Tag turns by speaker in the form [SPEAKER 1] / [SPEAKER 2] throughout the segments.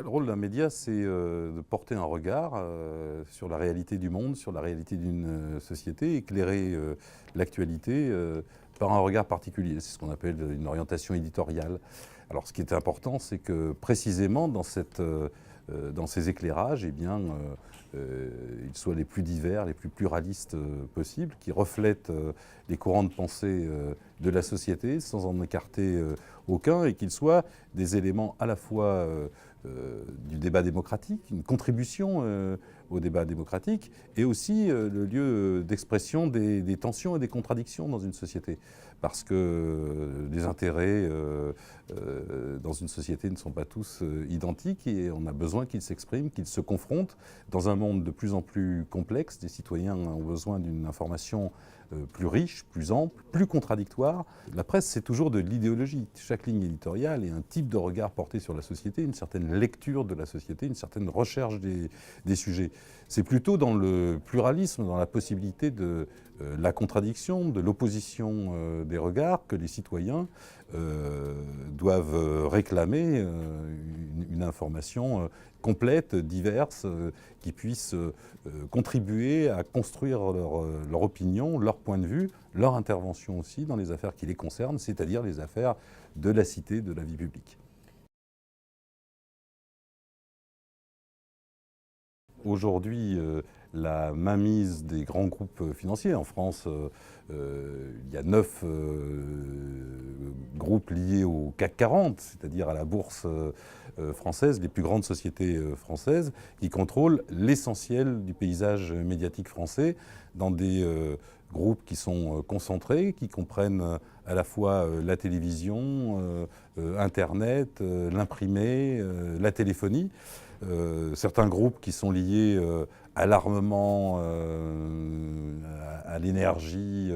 [SPEAKER 1] Le rôle d'un média, c'est de porter un regard sur la réalité du monde, sur la réalité d'une société, éclairer l'actualité par un regard particulier. C'est ce qu'on appelle une orientation éditoriale. Alors ce qui est important, c'est que précisément dans ces éclairages, eh bien, ils soient les plus divers, les plus pluralistes possibles, qui reflètent les courants de pensée de la société sans en écarter aucun, et qu'ils soient des éléments à la fois du débat démocratique, une contribution au débat démocratique, et aussi le lieu d'expression des tensions et des contradictions dans une société. Parce que les intérêts dans une société ne sont pas tous identiques, et on a besoin qu'ils s'expriment, qu'ils se confrontent. Dans un monde de plus en plus complexe, les citoyens ont besoin d'une information plus riche, plus ample, plus contradictoire. La presse, c'est toujours de l'idéologie. Chaque ligne éditoriale est un type de regard porté sur la société, une certaine lecture de la société, une certaine recherche des sujets. C'est plutôt dans le pluralisme, dans la possibilité de la contradiction, de l'opposition des regards que les citoyens doivent réclamer une information complète, diverse, qui puisse contribuer à construire leur opinion, leur point de vue, leur intervention aussi dans les affaires qui les concernent, c'est-à-dire les affaires de la cité, de la vie publique. Aujourd'hui, la mainmise des grands groupes financiers. En France, il y a 9 groupes liés au CAC 40, c'est-à-dire à la bourse française, les plus grandes sociétés françaises, qui contrôlent l'essentiel du paysage médiatique français dans des groupes qui sont concentrés, qui comprennent à la fois la télévision, Internet, l'imprimé, la téléphonie. Certains groupes qui sont liés à l'armement, à l'énergie,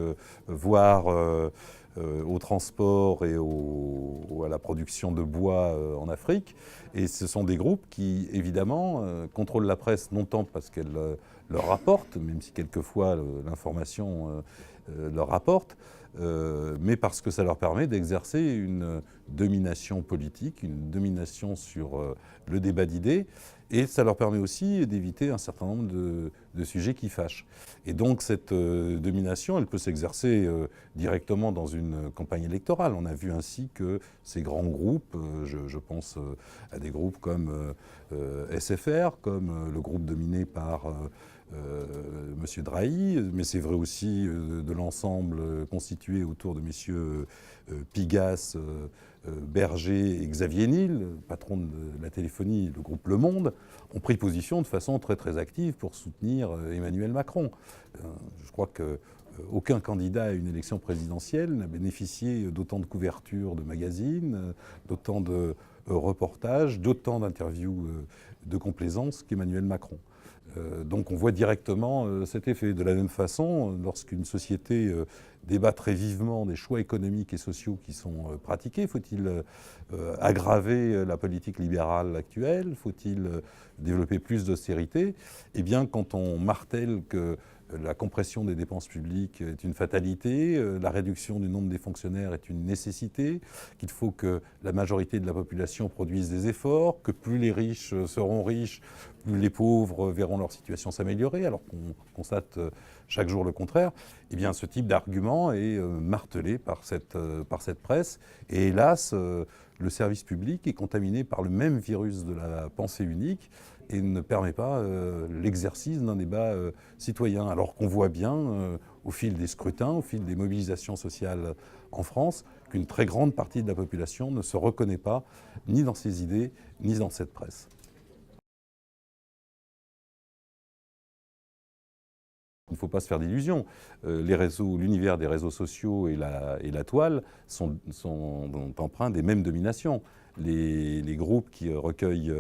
[SPEAKER 1] voire au transport et à la production de bois en Afrique. Et ce sont des groupes qui, évidemment, contrôlent la presse, non tant parce qu'elle leur rapporte, même si quelquefois l'information leur rapporte, mais parce que ça leur permet d'exercer une domination politique, une domination sur le débat d'idées, et ça leur permet aussi d'éviter un certain nombre de sujets qui fâchent. Et donc cette domination, elle peut s'exercer directement dans une campagne électorale. On a vu ainsi que ces grands groupes, je pense à des groupes comme SFR, comme le groupe dominé par M. Drahi, mais c'est vrai aussi de l'ensemble constitué autour de messieurs Pigasse, Berger et Xavier Niel, patron de la téléphonie, le groupe Le Monde, ont pris position de façon très très active pour soutenir Emmanuel Macron. Je crois qu'aucun candidat à une élection présidentielle n'a bénéficié d'autant de couvertures de magazines, d'autant de reportages, d'autant d'interviews de complaisance qu'Emmanuel Macron. Donc on voit directement cet effet. De la même façon, lorsqu'une société débat très vivement des choix économiques et sociaux qui sont pratiqués, faut-il aggraver la politique libérale actuelle? Faut-il développer plus d'austérité? Eh bien, quand on martèle que la compression des dépenses publiques est une fatalité, la réduction du nombre des fonctionnaires est une nécessité, qu'il faut que la majorité de la population produise des efforts, que plus les riches seront riches, plus les pauvres verront leur situation s'améliorer, alors qu'on constate chaque jour le contraire. Eh bien, ce type d'argument est martelé par cette presse. Et hélas, le service public est contaminé par le même virus de la pensée unique et ne permet pas l'exercice d'un débat citoyen. Alors qu'on voit bien, au fil des scrutins, au fil des mobilisations sociales en France, qu'une très grande partie de la population ne se reconnaît pas ni dans ces idées, ni dans cette presse. Il ne faut pas se faire d'illusions. L'univers des réseaux sociaux et la toile sont empreints des mêmes dominations. Les groupes qui recueillent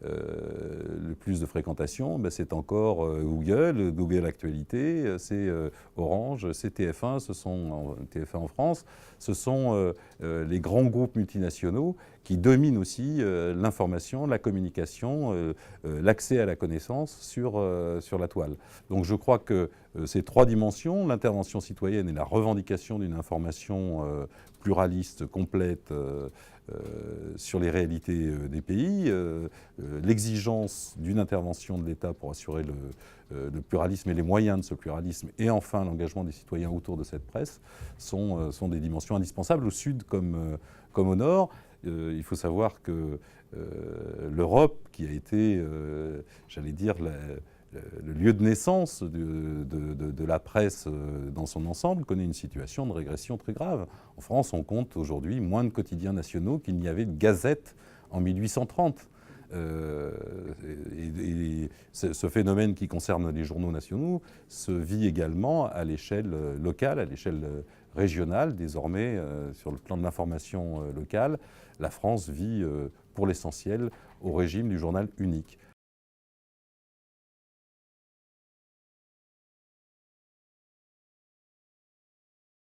[SPEAKER 1] le plus de fréquentation, ben c'est encore Google Actualité, c'est Orange, c'est TF1, TF1 en France. Ce sont les grands groupes multinationaux qui dominent aussi l'information, la communication, l'accès à la connaissance sur la toile. Donc je crois que ces trois dimensions, l'intervention citoyenne et la revendication d'une information pluraliste, complète, sur les réalités des pays, l'exigence d'une intervention de l'État pour assurer le pluralisme et les moyens de ce pluralisme, et enfin l'engagement des citoyens autour de cette presse, sont des dimensions indispensables au Sud comme au Nord. Il faut savoir que l'Europe, qui a été, j'allais dire, le lieu de naissance de la presse dans son ensemble, connaît une situation de régression très grave. En France, on compte aujourd'hui moins de quotidiens nationaux qu'il n'y avait de gazettes en 1830. Et ce phénomène qui concerne les journaux nationaux se vit également à l'échelle locale, à l'échelle régionale. Désormais, sur le plan de l'information locale, la France vit pour l'essentiel au régime du journal unique.